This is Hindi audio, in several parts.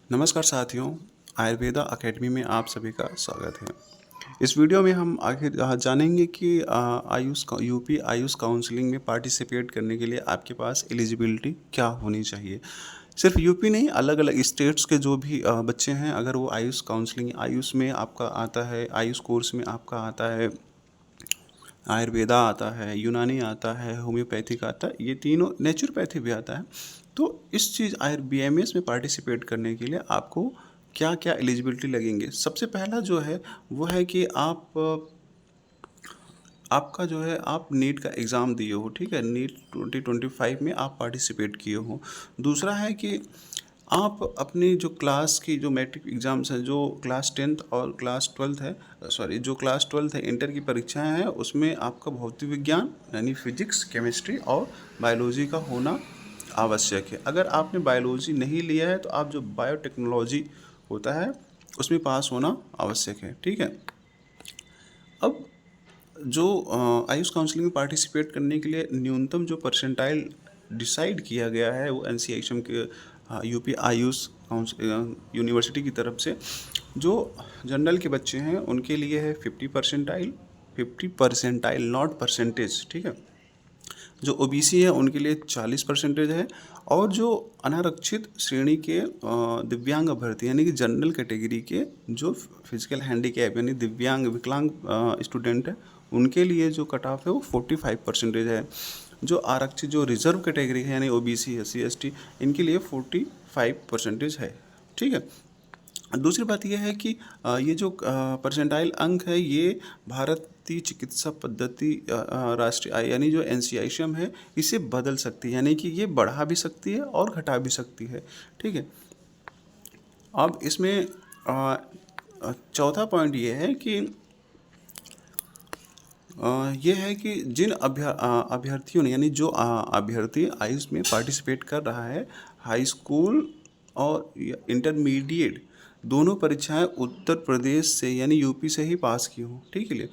नमस्कार साथियों, आयुर्वेदा अकेडमी में आप सभी का स्वागत है। इस वीडियो में हम आखिर जानेंगे कि यूपी आयुष काउंसलिंग में पार्टिसिपेट करने के लिए आपके पास एलिजिबिलिटी क्या होनी चाहिए। सिर्फ यूपी नहीं, अलग-अलग स्टेट्स के जो भी बच्चे हैं, अगर वो आयुष काउंसलिंग आयुष में आपका आता है, आयुष कोर्स में आपका आता है, आयुर्वेदा आता है, यूनानी आता है, होम्योपैथिक आता है, ये तीनों नेचुरोपैथी भी आता है। तो इस चीज़ बीएमएस में पार्टिसिपेट करने के लिए आपको क्या क्या एलिजिबिलिटी लगेंगे। सबसे पहला जो है वो है कि आपका जो है आप नीट का एग्ज़ाम दिए हो, ठीक है, नीट 2025 में आप पार्टिसिपेट किए हो। दूसरा है कि आप अपनी जो क्लास की जो मैट्रिक एग्ज़ाम्स हैं, जो क्लास 10th और क्लास 12th है, सॉरी जो क्लास 12th है, इंटर की परीक्षाएं हैं, उसमें आपका भौतिक विज्ञान यानी फिजिक्स, केमिस्ट्री और बायोलॉजी का होना आवश्यक है। अगर आपने बायोलॉजी नहीं लिया है तो आप जो बायोटेक्नोलॉजी होता है उसमें पास होना आवश्यक है, ठीक है। अब जो आयुष काउंसलिंग में पार्टिसिपेट करने के लिए न्यूनतम जो परसेंटाइल डिसाइड किया गया है वो एनसीआईएम के यूपी आयुष यूनिवर्सिटी की तरफ से जो जनरल के बच्चे हैं उनके लिए है 50 परसेंटाइल नॉट परसेंटेज, ठीक है। जो ओबीसी है उनके लिए 40% है और जो अनारक्षित श्रेणी के दिव्यांग अभ्यर्थी यानी कि जनरल कैटेगरी के जो फिजिकल हैंडीकैप यानी दिव्यांग विकलांग स्टूडेंट है उनके लिए जो कट ऑफ है वो 45% है। जो आरक्षित जो रिजर्व कैटेगरी है यानी ओबीसी एससी एसटी इनके लिए 45% है, ठीक है। दूसरी बात यह है कि ये जो परसेंटाइल अंक है ये भारतीय चिकित्सा पद्धति राष्ट्रीय यानी जो एनसीआईएम है इसे बदल सकती है, यानी कि ये बढ़ा भी सकती है और घटा भी सकती है, ठीक है। अब इसमें चौथा पॉइंट ये है कि ये है कि जिन अभ्यर्थियों ने यानी जो अभ्यर्थी आयुष में पार्टिसिपेट कर रहा है हाई स्कूल और इंटरमीडिएट दोनों परीक्षाएं उत्तर प्रदेश से यानी यूपी से ही पास की हो, ठीक है।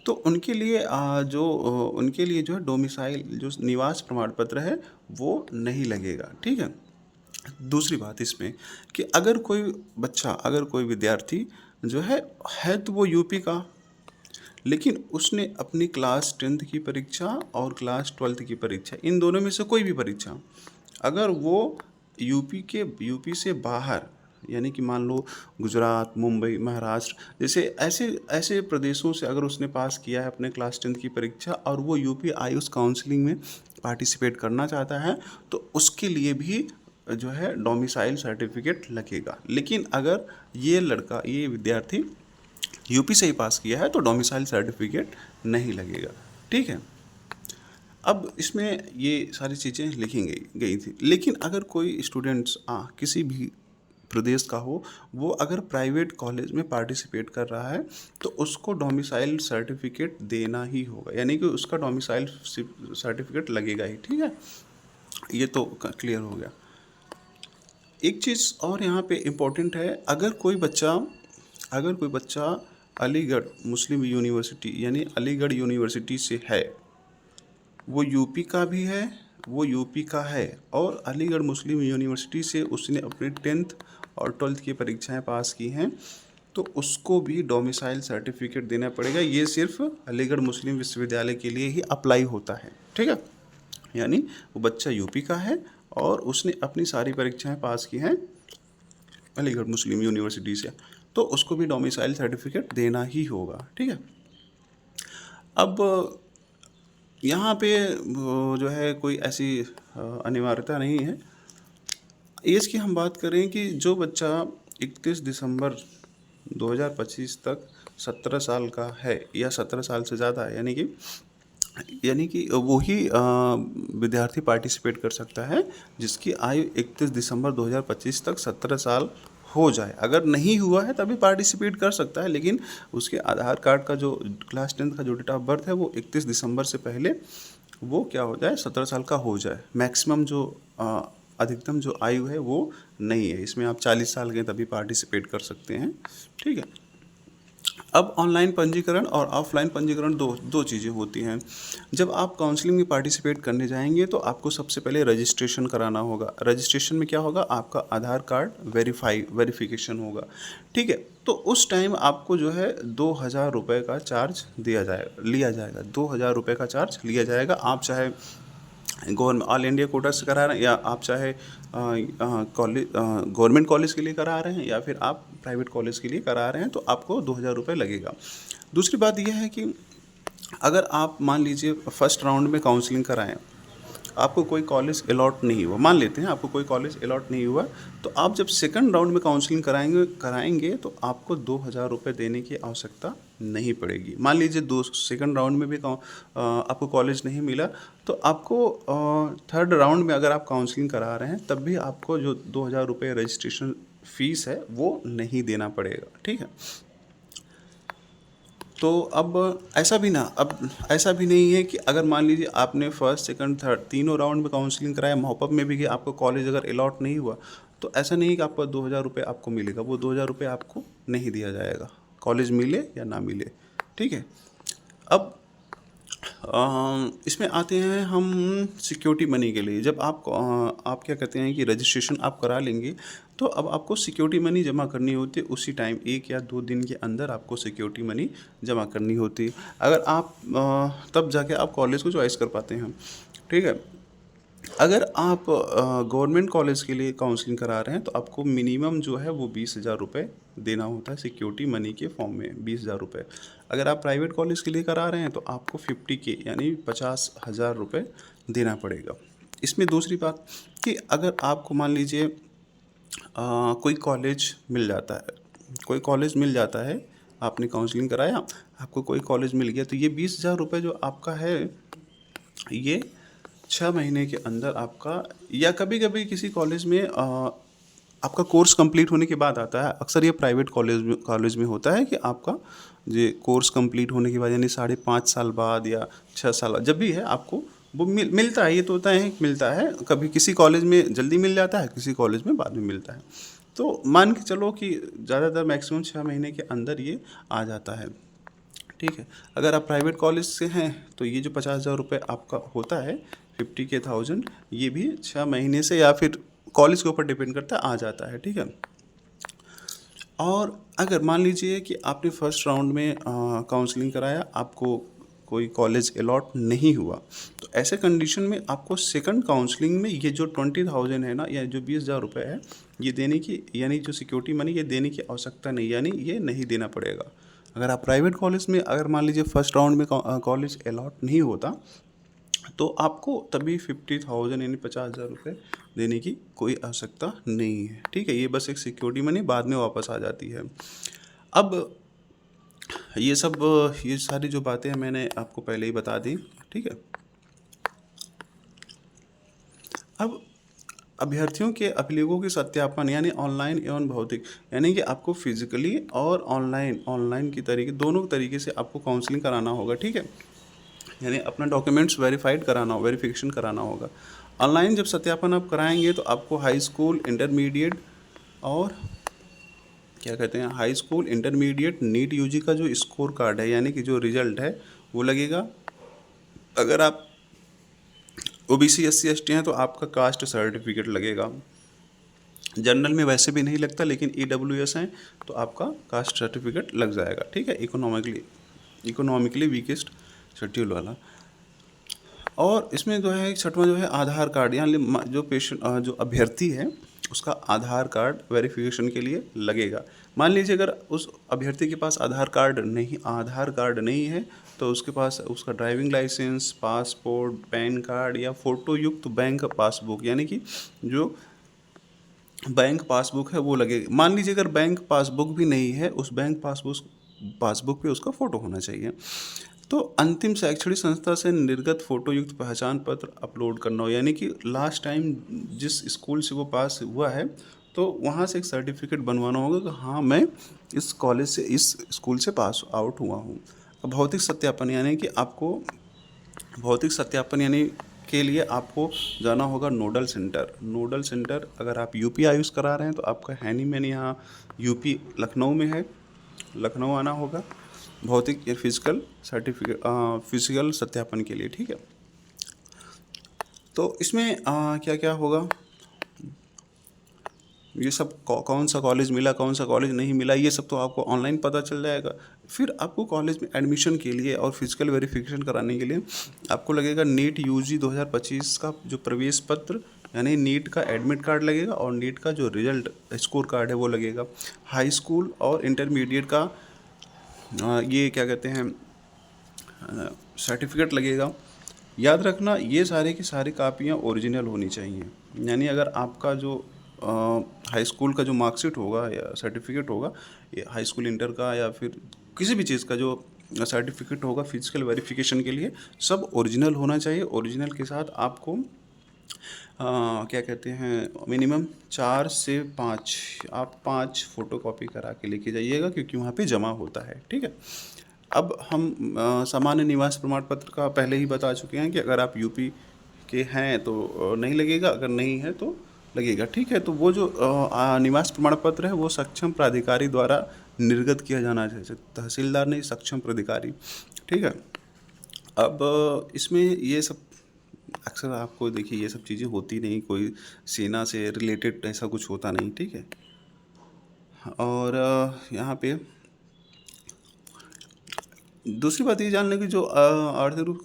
तो उनके लिए जो है डोमिसाइल जो निवास प्रमाण पत्र है वो नहीं लगेगा, ठीक है। दूसरी बात इसमें कि अगर कोई विद्यार्थी जो है तो वो यूपी का, लेकिन उसने अपनी क्लास 10th की परीक्षा और क्लास 12th की परीक्षा इन दोनों में से कोई भी परीक्षा अगर वो यूपी से बाहर यानी कि मान लो गुजरात, मुंबई, महाराष्ट्र जैसे ऐसे ऐसे प्रदेशों से अगर उसने पास किया है अपने क्लास 10th की परीक्षा और वो यूपी आयुष काउंसलिंग में पार्टिसिपेट करना चाहता है तो उसके लिए भी जो है डोमिसाइल सर्टिफिकेट लगेगा। लेकिन अगर ये विद्यार्थी यूपी से ही पास किया है तो डोमिसाइल सर्टिफिकेट नहीं लगेगा, ठीक है। अब इसमें ये सारी चीज़ें लिखी गई थी, लेकिन अगर कोई स्टूडेंट्स किसी भी प्रदेश का हो, वो अगर प्राइवेट कॉलेज में पार्टिसिपेट कर रहा है तो उसको डोमिसाइल सर्टिफिकेट देना ही होगा, यानी कि उसका डोमिसाइल सर्टिफिकेट लगेगा ही, ठीक है। ये तो क्लियर हो गया। एक चीज़ और यहाँ पे इम्पोर्टेंट है, अगर कोई बच्चा अलीगढ़ मुस्लिम यूनिवर्सिटी यानी अलीगढ़ यूनिवर्सिटी से है, वो यूपी का है और अलीगढ़ मुस्लिम यूनिवर्सिटी से उसने अपनी 10th और 12th की परीक्षाएं पास की हैं तो उसको भी डोमिसाइल सर्टिफिकेट देना पड़ेगा। ये सिर्फ अलीगढ़ मुस्लिम विश्वविद्यालय के लिए ही अप्लाई होता है, ठीक है। यानी वो बच्चा यूपी का है और उसने अपनी सारी परीक्षाएं पास की हैं अलीगढ़ मुस्लिम यूनिवर्सिटी से, तो उसको भी डोमिसाइल सर्टिफिकेट देना ही होगा, ठीक है। अब यहाँ पे जो है कोई ऐसी अनिवार्यता नहीं है। एज की हम बात करें कि जो बच्चा 31 दिसंबर 2025 तक 17 साल का है या 17 साल से ज़्यादा है, यानी कि वही विद्यार्थी पार्टिसिपेट कर सकता है जिसकी आयु 31 दिसंबर 2025 तक 17 साल हो जाए। अगर नहीं हुआ है तभी पार्टिसिपेट कर सकता है, लेकिन उसके आधार कार्ड का जो क्लास 10th का जो डेट ऑफ बर्थ है वो 31 दिसंबर से पहले वो क्या हो जाए 17 साल का हो जाए। मैक्सिमम जो अधिकतम जो आयु है वो नहीं है इसमें। आप 40 साल के तभी पार्टिसिपेट कर सकते हैं, ठीक है। अब ऑनलाइन पंजीकरण और ऑफलाइन पंजीकरण दो दो चीज़ें होती हैं। जब आप काउंसलिंग में पार्टिसिपेट करने जाएंगे तो आपको सबसे पहले रजिस्ट्रेशन कराना होगा। रजिस्ट्रेशन में क्या होगा, आपका आधार कार्ड वेरिफिकेशन होगा, ठीक है। तो उस टाइम आपको जो है 2,000 रुपये का चार्ज लिया जाएगा, 2,000 रुपये का चार्ज लिया जाएगा। आप चाहे गवर्नमेंट ऑल इंडिया कोटा से करा रहे हैं, या आप चाहे कॉलेज गवर्नमेंट कॉलेज के लिए करा रहे हैं, या फिर आप प्राइवेट कॉलेज के लिए करा रहे हैं, तो आपको 2,000 रुपये लगेगा। दूसरी बात यह है कि अगर आप मान लीजिए फर्स्ट राउंड में काउंसलिंग कराएं, आपको कोई कॉलेज अलॉट नहीं हुआ, मान लेते हैं आपको कोई कॉलेज अलॉट नहीं हुआ, तो आप जब सेकंड राउंड में काउंसलिंग कराएंगे तो आपको 2,000 रुपये देने की आवश्यकता नहीं पड़ेगी। मान लीजिए सेकंड राउंड में भी आपको कॉलेज नहीं मिला, तो आपको थर्ड राउंड में अगर आप काउंसलिंग करा रहे हैं तब भी आपको जो 2,000 रुपये रजिस्ट्रेशन फ़ीस है वो नहीं देना पड़ेगा, ठीक है। तो अब ऐसा भी नहीं है कि अगर मान लीजिए आपने फर्स्ट सेकंड थर्ड तीनों राउंड में काउंसलिंग कराया, मॉपअप में भी कि आपको कॉलेज अगर अलॉट नहीं हुआ, तो ऐसा नहीं है कि आपका 2,000 रुपये आपको मिलेगा, वो 2,000 रुपये आपको नहीं दिया जाएगा, कॉलेज मिले या ना मिले, ठीक है। अब इसमें आते हैं हम सिक्योरिटी मनी के लिए। जब आप क्या कहते हैं कि रजिस्ट्रेशन आप करा लेंगे, तो अब आपको सिक्योरिटी मनी जमा करनी होती है उसी टाइम, 1 या 2 दिन के अंदर आपको सिक्योरिटी मनी जमा करनी होती है। अगर आप तब जाके आप कॉलेज को चॉइस कर पाते हैं, ठीक है। अगर आप गवर्नमेंट कॉलेज के लिए काउंसलिंग करा रहे हैं तो आपको मिनिमम जो है वो 20,000 रुपये देना होता है सिक्योरिटी मनी के फॉर्म में, 20,000 रुपये। अगर आप प्राइवेट कॉलेज के लिए करा रहे हैं तो आपको 50K यानी 50,000 रुपये देना पड़ेगा। इसमें दूसरी बात कि अगर आपको मान लीजिए कोई कॉलेज मिल जाता है, आपने काउंसलिंग कराया, आपको कोई कॉलेज मिल गया, तो ये 20,000 रुपये जो आपका है, ये 6 महीने के अंदर आपका, या कभी कभी किसी कॉलेज में आपका कोर्स कंप्लीट होने के बाद आता है। अक्सर ये प्राइवेट कॉलेज में होता है कि आपका ये कोर्स कंप्लीट होने के बाद, यानी 5.5 साल बाद या 6 साल बाद, जब भी है आपको वो मिलता है। ये तो होता है मिलता है, कभी किसी कॉलेज में जल्दी मिल जाता है, किसी कॉलेज में बाद में मिलता है। तो मान के चलो कि ज़्यादातर मैक्सिमम 6 महीने के अंदर ये आ जाता है, ठीक है। अगर आप प्राइवेट कॉलेज से हैं तो ये जो 50,000 रुपये आपका होता है, 50,000, ये भी 6 महीने से या फिर कॉलेज के ऊपर डिपेंड करता है, आ जाता है, ठीक है। और अगर मान लीजिए कि आपने फर्स्ट राउंड में काउंसलिंग कराया, आपको कोई कॉलेज अलॉट नहीं हुआ, तो ऐसे कंडीशन में आपको सेकंड काउंसलिंग में ये जो 20,000 है ना, या जो 20,000 रुपये है, ये देने की, यानी जो सिक्योरिटी मनी, ये देने की आवश्यकता नहीं, यानी ये नहीं देना पड़ेगा। अगर आप प्राइवेट कॉलेज में, अगर मान लीजिए फर्स्ट राउंड में कॉलेज अलॉट नहीं होता, तो आपको तभी 50,000 यानी 50,000 रुपये देने की कोई आवश्यकता नहीं है, ठीक है। ये बस एक सिक्योरिटी मनी बाद में वापस आ जाती है। अब ये सारी जो बातें हैं मैंने आपको पहले ही बता दी, ठीक है। अब अभ्यर्थियों के अभिलेखों के सत्यापन, यानी ऑनलाइन एवं भौतिक, यानी कि आपको फिजिकली और ऑनलाइन की तरीके, दोनों तरीके से आपको काउंसलिंग कराना होगा, ठीक है। यानी अपना डॉक्यूमेंट्स वेरिफिकेशन कराना होगा। ऑनलाइन जब सत्यापन आप कराएंगे तो आपको हाई स्कूल, इंटरमीडिएट और क्या कहते हैं, high school, intermediate, NEET UG का जो स्कोर कार्ड है, यानी कि जो रिजल्ट है वो लगेगा। अगर आप ओबीसी SC ST हैं तो आपका कास्ट सर्टिफिकेट लगेगा। जनरल में वैसे भी नहीं लगता, लेकिन EWS हैं तो आपका कास्ट सर्टिफिकेट लग जाएगा, ठीक है। इकोनॉमिकली वीकेस्ट शेड्यूल वाला। और इसमें जो है 6वां जो है आधार कार्ड, यानी जो अभ्यर्थी है उसका आधार कार्ड वेरिफिकेशन के लिए लगेगा। मान लीजिए अगर उस अभ्यर्थी के पास आधार कार्ड नहीं है, तो उसके पास उसका driving licence, passport, PAN card या फ़ोटो युक्त बैंक पासबुक, यानी कि जो बैंक पासबुक है वो लगेगा। मान लीजिए अगर बैंक पासबुक भी नहीं है, उस बैंक पासबुक पे उसका फ़ोटो होना चाहिए। तो अंतिम शैक्षणिक संस्था से निर्गत फ़ोटो युक्त पहचान पत्र अपलोड करना हो, यानी कि लास्ट टाइम जिस स्कूल से वो पास हुआ है तो वहाँ से एक सर्टिफिकेट बनवाना होगा कि हाँ, मैं इस कॉलेज से, इस स्कूल से पास आउट हुआ हूँ। अब भौतिक सत्यापन यानी के लिए आपको जाना होगा नोडल सेंटर। अगर आप UP आयुष करा रहे हैं तो आपका हैनी मैंने यहाँ UP लखनऊ में है, लखनऊ आना होगा भौतिक या फिजिकल सर्टिफिकेट फिजिकल सत्यापन के लिए, ठीक है। तो इसमें क्या क्या होगा, ये सब कौन सा कॉलेज मिला कौन सा कॉलेज नहीं मिला ये सब तो आपको ऑनलाइन पता चल जाएगा। फिर आपको कॉलेज में एडमिशन के लिए और फिजिकल वेरिफिकेशन कराने के लिए आपको लगेगा नीट यूजी 2025 का जो प्रवेश पत्र यानी नीट का एडमिट कार्ड लगेगा, और नीट का जो रिजल्ट स्कोर कार्ड है वो लगेगा। हाई स्कूल और इंटरमीडिएट का ये क्या कहते हैं सर्टिफिकेट लगेगा। याद रखना ये सारे की सारी कापियाँ ओरिजिनल होनी चाहिए, यानी अगर आपका जो हाई स्कूल का जो मार्कशीट होगा या सर्टिफिकेट होगा, हाई स्कूल इंटर का या फिर किसी भी चीज़ का जो सर्टिफिकेट होगा फिजिकल वेरिफिकेशन के लिए सब ओरिजिनल होना चाहिए। ओरिजिनल के साथ आपको क्या कहते हैं मिनिमम 4 से 5 आप 5 फ़ोटोकॉपी करा के लेके जाइएगा, क्योंकि वहाँ पे जमा होता है, ठीक है। अब हम सामान्य निवास प्रमाण पत्र का पहले ही बता चुके हैं कि अगर आप यूपी के हैं तो नहीं लगेगा, अगर नहीं है तो लगेगा, ठीक है। तो वो जो निवास प्रमाण पत्र है वो सक्षम प्राधिकारी द्वारा निर्गत किया जाना चाहिए, तहसीलदार नहीं सक्षम प्राधिकारी, ठीक है। अब इसमें ये सब अक्सर आपको देखिए ये सब चीज़ें होती नहीं, कोई सेना से रिलेटेड ऐसा कुछ होता नहीं, ठीक है। और यहाँ पे दूसरी बात ये जान लें कि जो आर्थिक रूप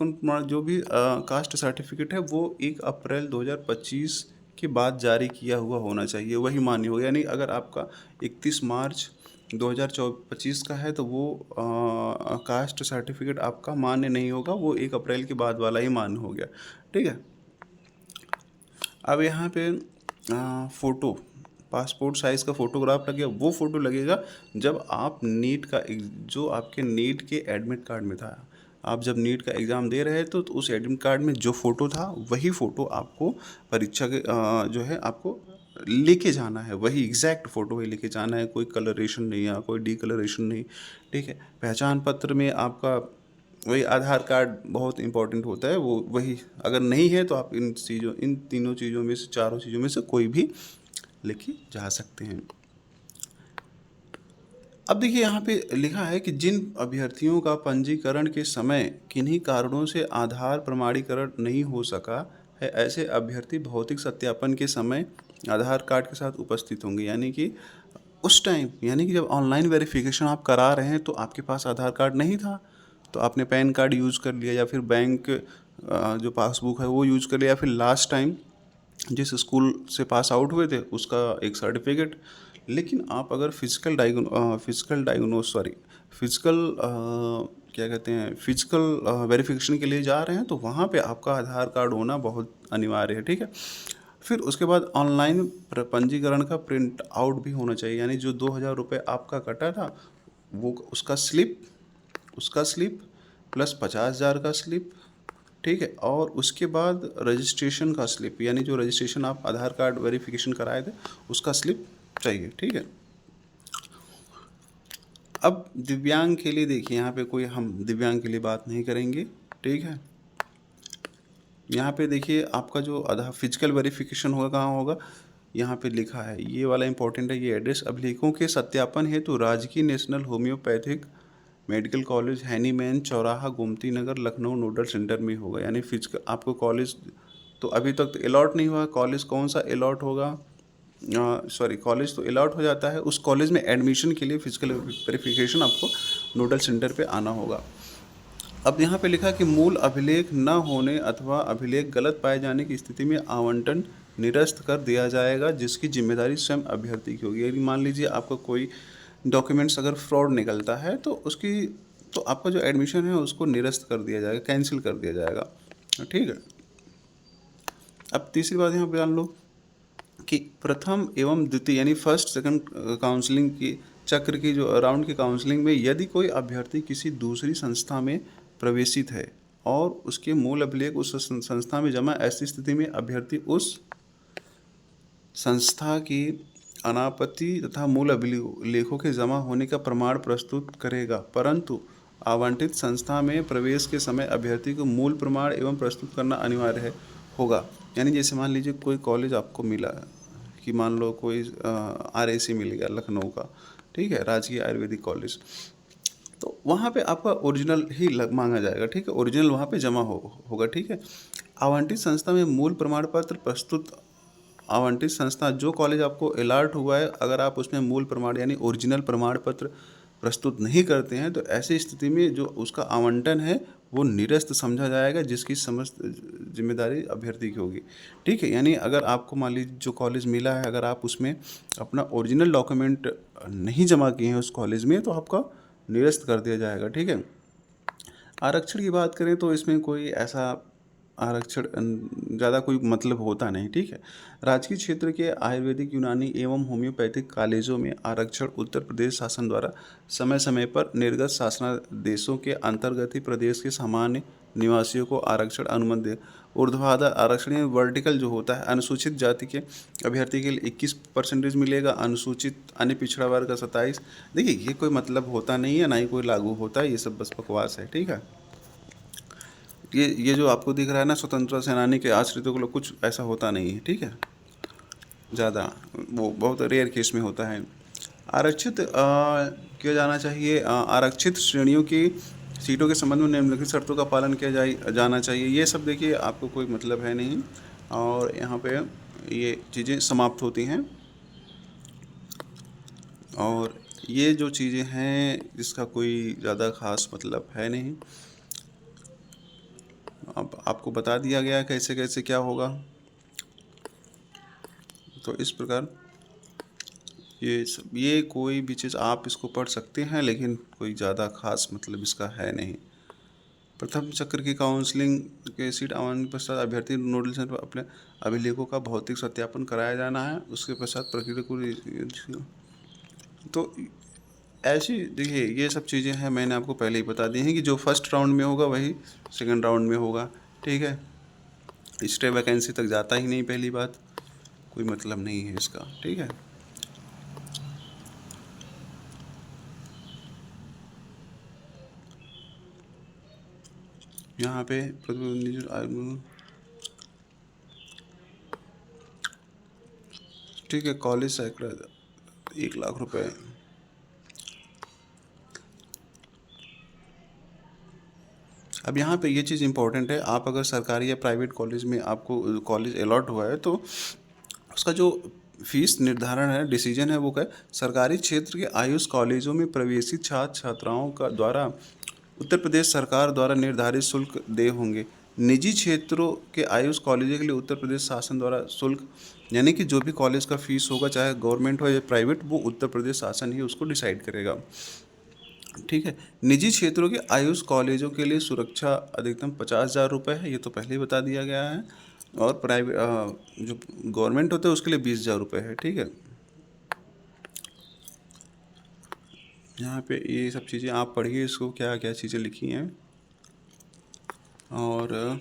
जो भी कास्ट सर्टिफिकेट है वो 1 अप्रैल 2025 के बाद जारी किया हुआ होना चाहिए, वही मान्य होगा। यानी अगर आपका 31 मार्च 2025 का है तो वो कास्ट सर्टिफिकेट आपका मान्य नहीं होगा, वो 1 अप्रैल के बाद वाला ही मान्य हो गया, ठीक है। अब यहाँ पे फ़ोटो पासपोर्ट साइज़ का फ़ोटोग्राफ लगेगा, वो फ़ोटो लगेगा जब आप नीट का जो आपके नीट के एडमिट कार्ड में था, आप जब नीट का एग्ज़ाम दे रहे थे तो उस एडमिट कार्ड में जो फ़ोटो था वही फ़ोटो आपको परीक्षा के जो है आपको लेके जाना है, वही एग्जैक्ट फ़ोटो वही लेके जाना है, कोई कलरेशन नहीं है, कोई डीकलरेशन नहीं, ठीक है। पहचान पत्र में आपका वही आधार कार्ड बहुत इंपॉर्टेंट होता है, वो वही अगर नहीं है तो आप इन तीनों चीज़ों में से चारों चीज़ों में से कोई भी लेके जा सकते हैं। अब देखिए यहाँ पे लिखा है कि जिन अभ्यर्थियों का पंजीकरण के समय किन्हीं कारणों से आधार प्रमाणीकरण नहीं हो सका है, ऐसे अभ्यर्थी भौतिक सत्यापन के समय आधार कार्ड के साथ उपस्थित होंगे। यानी कि उस टाइम यानी कि जब ऑनलाइन वेरिफिकेशन आप करा रहे हैं तो आपके पास आधार कार्ड नहीं था तो आपने पैन कार्ड यूज़ कर लिया, या फिर बैंक जो पासबुक है वो यूज़ कर लिया, या फिर लास्ट टाइम जिस स्कूल से पास आउट हुए थे उसका एक सर्टिफिकेट। लेकिन आप अगर फिजिकल क्या कहते हैं फिजिकल वेरिफिकेशन के लिए जा रहे हैं तो वहाँ पे आपका आधार कार्ड होना बहुत अनिवार्य है, ठीक है। फिर उसके बाद ऑनलाइन पंजीकरण का प्रिंट आउट भी होना चाहिए, यानी जो 2,000 रुपये आपका कटा था वो उसका स्लिप प्लस 50,000 का स्लिप, ठीक है। और उसके बाद रजिस्ट्रेशन का स्लिप, यानी जो रजिस्ट्रेशन आप आधार कार्ड वेरिफिकेशन कराए थे उसका स्लिप चाहिए, ठीक है। अब दिव्यांग के लिए देखिए यहाँ पे कोई हम दिव्यांग के लिए बात नहीं करेंगे, ठीक है। यहाँ पे देखिए आपका जो आधार फिजिकल वेरिफिकेशन होगा कहाँ होगा, यहाँ पे लिखा है ये वाला इंपॉर्टेंट है, ये एड्रेस अभिलेखों के सत्यापन हेतु राजकीय national homeopathic medical college Hahnemann चौराहा गोमती नगर लखनऊ नोडल सेंटर में होगा। यानी फिजिकल आपको कॉलेज तो अभी तक तो अलॉट नहीं हुआ, कॉलेज कौन सा अलॉट होगा, कॉलेज तो अलॉट हो जाता है, उस कॉलेज में एडमिशन के लिए फिजिकल वेरिफिकेशन आपको नोडल सेंटर पे आना होगा। अब यहाँ पे लिखा कि मूल अभिलेख न होने अथवा अभिलेख गलत पाए जाने की स्थिति में आवंटन निरस्त कर दिया जाएगा, जिसकी जिम्मेदारी स्वयं अभ्यर्थी की होगी। यदि मान लीजिए आपका कोई डॉक्यूमेंट्स अगर फ्रॉड निकलता है तो आपका जो एडमिशन है उसको निरस्त कर दिया जाएगा, कैंसिल कर दिया जाएगा, ठीक है। अब तीसरी बात यहाँ पे जान लो कि प्रथम एवं द्वितीय यानी फर्स्ट सेकंड काउंसलिंग की चक्र की जो राउंड की काउंसलिंग में यदि कोई अभ्यर्थी किसी दूसरी संस्था में प्रवेशित है और उसके मूल अभिलेख उस संस्था में जमा, ऐसी स्थिति में अभ्यर्थी उस संस्था की अनापत्ति तथा मूल अभिलेखों के जमा होने का प्रमाण प्रस्तुत करेगा, परंतु आवंटित संस्था में प्रवेश के समय अभ्यर्थी को मूल प्रमाण एवं प्रस्तुत करना अनिवार्य होगा। यानी जैसे मान लीजिए कोई कॉलेज आपको मिला कि मान लो कोई RAC मिल गया लखनऊ का, ठीक है, राजकीय आयुर्वेदिक कॉलेज। तो वहाँ पे आपका ओरिजिनल ही लग मांगा जाएगा, ठीक है, ओरिजिनल वहाँ पे जमा होगा, ठीक है। आवंटित संस्था में मूल प्रमाण पत्र प्रस्तुत, आवंटित संस्था जो कॉलेज आपको अलॉट हुआ है, अगर आप उसमें मूल प्रमाण यानी ओरिजिनल प्रमाण पत्र प्रस्तुत नहीं करते हैं, तो ऐसी स्थिति में जो उसका आवंटन है वो निरस्त समझा जाएगा, जिसकी समस्त जिम्मेदारी अभ्यर्थी की होगी, ठीक है। यानी अगर आपको मान लीजिए जो कॉलेज मिला है, अगर आप उसमें अपना ओरिजिनल डॉक्यूमेंट नहीं जमा किए हैं उस कॉलेज में, तो आपका निरस्त कर दिया जाएगा, ठीक है। आरक्षण की बात करें तो इसमें कोई ऐसा आरक्षण ज़्यादा कोई मतलब होता नहीं, ठीक है। राजकीय क्षेत्र के आयुर्वेदिक, यूनानी एवं होम्योपैथिक कॉलेजों में आरक्षण उत्तर प्रदेश शासन द्वारा समय समय पर निर्गत शासनादेशों के अंतर्गत ही प्रदेश के सामान्य निवासियों को आरक्षण अनुमति दे। ऊर्ध्वाधर आरक्षण यानी वर्टिकल जो होता है, अनुसूचित जाति के अभ्यर्थी के लिए 21% मिलेगा, अनुसूचित अन्य पिछड़ा वर्ग का 27। देखिए ये कोई मतलब होता नहीं है, ना ही कोई लागू होता है, ये सब बस बकवास है, ठीक है। ये जो आपको दिख रहा है ना, स्वतंत्रता सेनानी के आश्रितों को लोग, कुछ ऐसा होता नहीं है, ठीक है। ज़्यादा वो बहुत रेयर केस में होता है। आरक्षित किया जाना चाहिए, आरक्षित श्रेणियों की सीटों के संबंध में निम्नलिखित शर्तों का पालन किया जाना चाहिए। ये सब देखिए आपको कोई मतलब है नहीं, और यहाँ पे ये चीज़ें समाप्त होती हैं। और ये जो चीज़ें हैं इसका कोई ज़्यादा ख़ास मतलब है नहीं। अब आपको बता दिया गया कैसे कैसे क्या होगा, तो इस प्रकार ये कोई भी चीज़ आप इसको पढ़ सकते हैं, लेकिन कोई ज़्यादा ख़ास मतलब इसका है नहीं। प्रथम चक्र की काउंसलिंग के सीट आवंटन के पश्चात अभ्यर्थी नोडल सेंटर पर अपने अभिलेखों का भौतिक सत्यापन कराया जाना है। उसके पश्चात प्रक्रिया को, तो ऐसी देखिए ये सब चीज़ें हैं, मैंने आपको पहले ही बता दी हैं कि जो फर्स्ट राउंड में होगा वही सेकंड राउंड में होगा, ठीक है। स्टे वैकेंसी तक जाता ही नहीं, पहली बात, कोई मतलब नहीं है इसका, ठीक है। यहाँ पे ठीक है, कॉलेज सैकड़ा 1 लाख रुपए। अब यहाँ पे ये चीज़ इम्पोर्टेंट है, आप अगर सरकारी या प्राइवेट कॉलेज में आपको कॉलेज अलॉट हुआ है, तो उसका जो फीस निर्धारण है, डिसीजन है, वो क्या है, सरकारी क्षेत्र के आयुष कॉलेजों में प्रवेशित छात्र छात्राओं का द्वारा उत्तर प्रदेश सरकार द्वारा निर्धारित शुल्क देय होंगे। निजी क्षेत्रों के आयुष कॉलेजों के लिए उत्तर प्रदेश शासन द्वारा शुल्क, यानी कि जो भी कॉलेज का फीस होगा, चाहे गवर्नमेंट हो या प्राइवेट, वो उत्तर प्रदेश शासन ही उसको डिसाइड करेगा, ठीक है। निजी क्षेत्रों के आयुष कॉलेजों के लिए सुरक्षा अधिकतम 50,000 रुपये है, ये तो पहले ही बता दिया गया है। और प्राइवेट जो गवर्नमेंट होते हैं उसके लिए 20,000 रुपये है, ठीक है। यहाँ पे ये सब चीज़ें आप पढ़िए, इसको क्या क्या चीज़ें लिखी हैं। और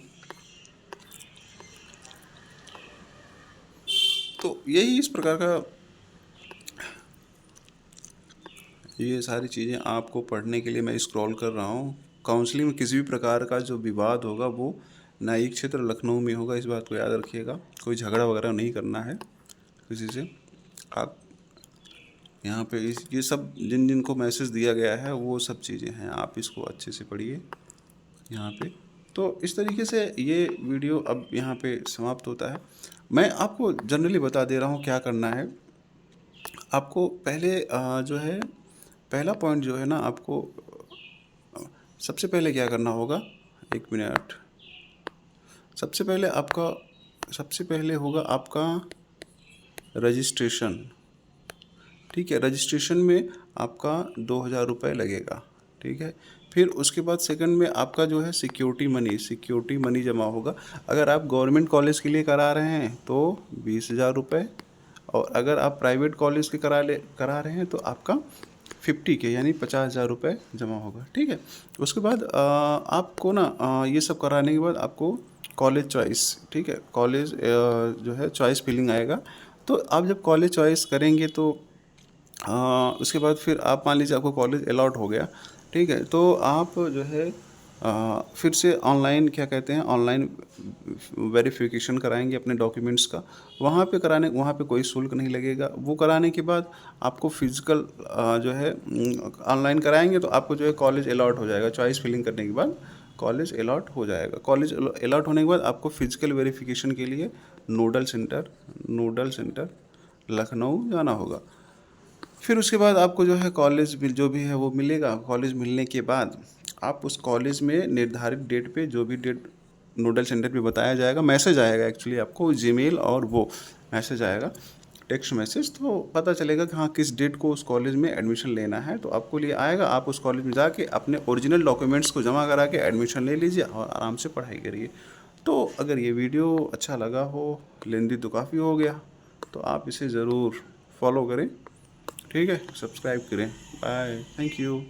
तो यही इस प्रकार का, ये सारी चीज़ें आपको पढ़ने के लिए मैं स्क्रॉल कर रहा हूँ। काउंसलिंग में किसी भी प्रकार का जो विवाद होगा वो न्यायिक क्षेत्र लखनऊ में होगा, इस बात को याद रखिएगा। कोई झगड़ा वगैरह नहीं करना है किसी से। आप यहाँ पे ये सब जिन जिन को मैसेज दिया गया है वो सब चीज़ें हैं, आप इसको अच्छे से पढ़िए यहाँ पे। तो इस तरीके से ये वीडियो अब यहाँ पे समाप्त होता है। मैं आपको जनरली बता दे रहा हूँ क्या करना है। आपको पहले जो है पहला पॉइंट जो है ना, आपको सबसे पहले क्या करना होगा, 1 मिनट। सबसे पहले होगा आपका रजिस्ट्रेशन, ठीक है। रजिस्ट्रेशन में आपका 2,000 रुपये लगेगा, ठीक है। फिर उसके बाद सेकंड में आपका जो है सिक्योरिटी मनी जमा होगा। अगर आप गवर्नमेंट कॉलेज के लिए करा रहे हैं तो 20,000 रुपये, और अगर आप प्राइवेट कॉलेज के करा रहे हैं तो आपका 50K यानी 50,000 रुपये जमा होगा, ठीक है। उसके बाद आपको ना ये सब कराने के बाद आपको कॉलेज चॉइस, ठीक है, कॉलेज जो है चॉइस फिलिंग आएगा। तो आप जब कॉलेज चॉइस करेंगे तो उसके बाद फिर आप मान लीजिए आपको कॉलेज अलॉट हो गया, ठीक है। तो आप जो है फिर से ऑनलाइन क्या कहते हैं, ऑनलाइन वेरिफिकेशन कराएंगे अपने डॉक्यूमेंट्स का। वहाँ पे कोई शुल्क नहीं लगेगा। वो कराने के बाद आपको फिजिकल जो है ऑनलाइन कराएंगे तो आपको जो है कॉलेज अलॉट हो जाएगा। चॉइस फिलिंग करने के बाद कॉलेज अलॉट हो जाएगा। कॉलेज अलॉट होने के बाद आपको फिजिकल वेरिफिकेशन के लिए नोडल सेंटर लखनऊ जाना होगा। फिर उसके बाद आपको जो है कॉलेज जो भी है वो मिलेगा। कॉलेज मिलने के बाद आप उस कॉलेज में निर्धारित डेट पे, जो भी डेट नोडल सेंटर पे बताया जाएगा, मैसेज आएगा एक्चुअली आपको जीमेल, और वो मैसेज आएगा टेक्स्ट मैसेज, तो पता चलेगा कि हाँ किस डेट को उस कॉलेज में एडमिशन लेना है। तो आपको लिए आएगा, आप उस कॉलेज में जाके अपने ओरिजिनल डॉक्यूमेंट्स को जमा करा के एडमिशन ले लीजिए और आराम से पढ़ाई करिए। तो अगर ये वीडियो अच्छा लगा हो, लेंदी तो काफ़ी हो गया, तो आप इसे ज़रूर फॉलो करें, ठीक है, सब्सक्राइब करें। Bye, thank you.